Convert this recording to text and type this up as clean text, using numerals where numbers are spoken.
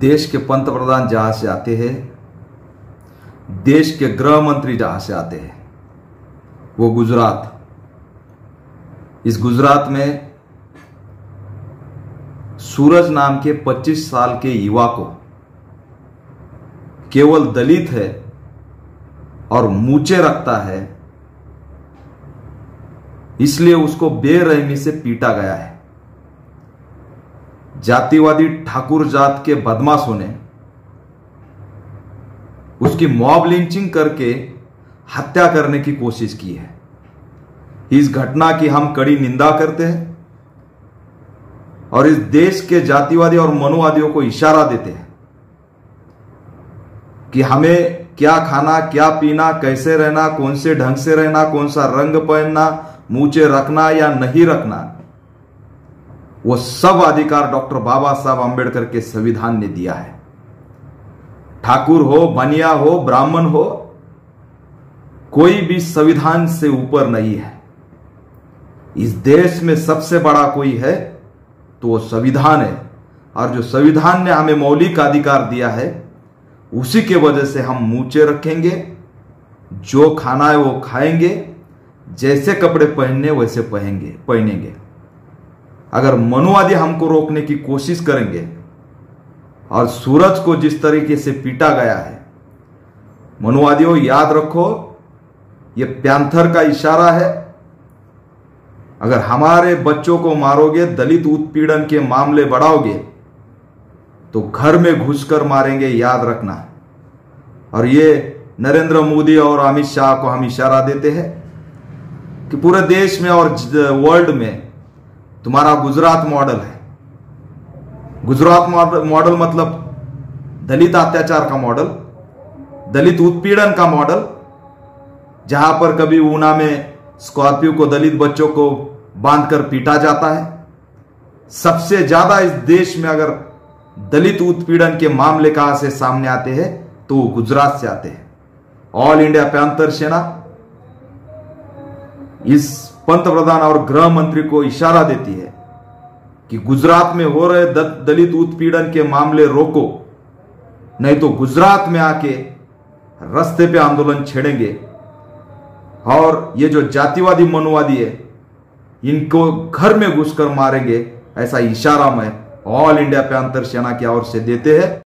देश के पंतप्रधान जहां से आते हैं, देश के गृह मंत्री जहां से आते हैं, वो गुजरात। इस गुजरात में सूरज नाम के 25 साल के युवा को केवल दलित है और मूंछें रखता है, इसलिए उसको बेरहमी से पीटा गया है। जातिवादी ठाकुर जात के बदमाशों ने उसकी मॉब लिंचिंग करके हत्या करने की कोशिश की है। इस घटना की हम कड़ी निंदा करते हैं और इस देश के जातिवादी और मनुवादियों को इशारा देते हैं कि हमें क्या खाना, क्या पीना, कैसे रहना, कौन से ढंग से रहना, कौन सा रंग पहनना, मूंछें रखना या नहीं रखना, वो सब अधिकार डॉक्टर बाबा साहब अंबेडकर के संविधान ने दिया है। ठाकुर हो, बनिया हो, ब्राह्मण हो, कोई भी संविधान से ऊपर नहीं है। इस देश में सबसे बड़ा कोई है तो वो संविधान है, और जो संविधान ने हमें मौलिक अधिकार दिया है उसी के वजह से हम मूंछें रखेंगे, जो खाना है वो खाएंगे, जैसे कपड़े पहनने वैसे पहनेंगे। अगर मनुवादी हमको रोकने की कोशिश करेंगे और सूरज को जिस तरीके से पीटा गया है, मनुवादियों याद रखो, ये पैंथर का इशारा है। अगर हमारे बच्चों को मारोगे, दलित उत्पीड़न के मामले बढ़ाओगे तो घर में घुसकर मारेंगे, याद रखना। और ये नरेंद्र मोदी और अमित शाह को हम इशारा देते हैं कि पूरे देश में और वर्ल्ड में तुम्हारा गुजरात मॉडल है। गुजरात मॉडल मतलब दलित अत्याचार का मॉडल, दलित उत्पीड़न का मॉडल, जहां पर कभी ऊना में स्कॉर्पियो को दलित बच्चों को बांधकर पीटा जाता है। सबसे ज्यादा इस देश में अगर दलित उत्पीड़न के मामले कहां से सामने आते हैं तो वो गुजरात से आते हैं। ऑल इंडिया पैंथर सेना इस पंतप्रधान और गृह मंत्री को इशारा देती है कि गुजरात में हो रहे दलित उत्पीड़न के मामले रोको, नहीं तो गुजरात में आके रास्ते पे आंदोलन छेड़ेंगे। और ये जो जातिवादी मनुवादी है, इनको घर में घुसकर मारेंगे, ऐसा इशारा मैं ऑल इंडिया पैंथर सेना की ओर से देते हैं।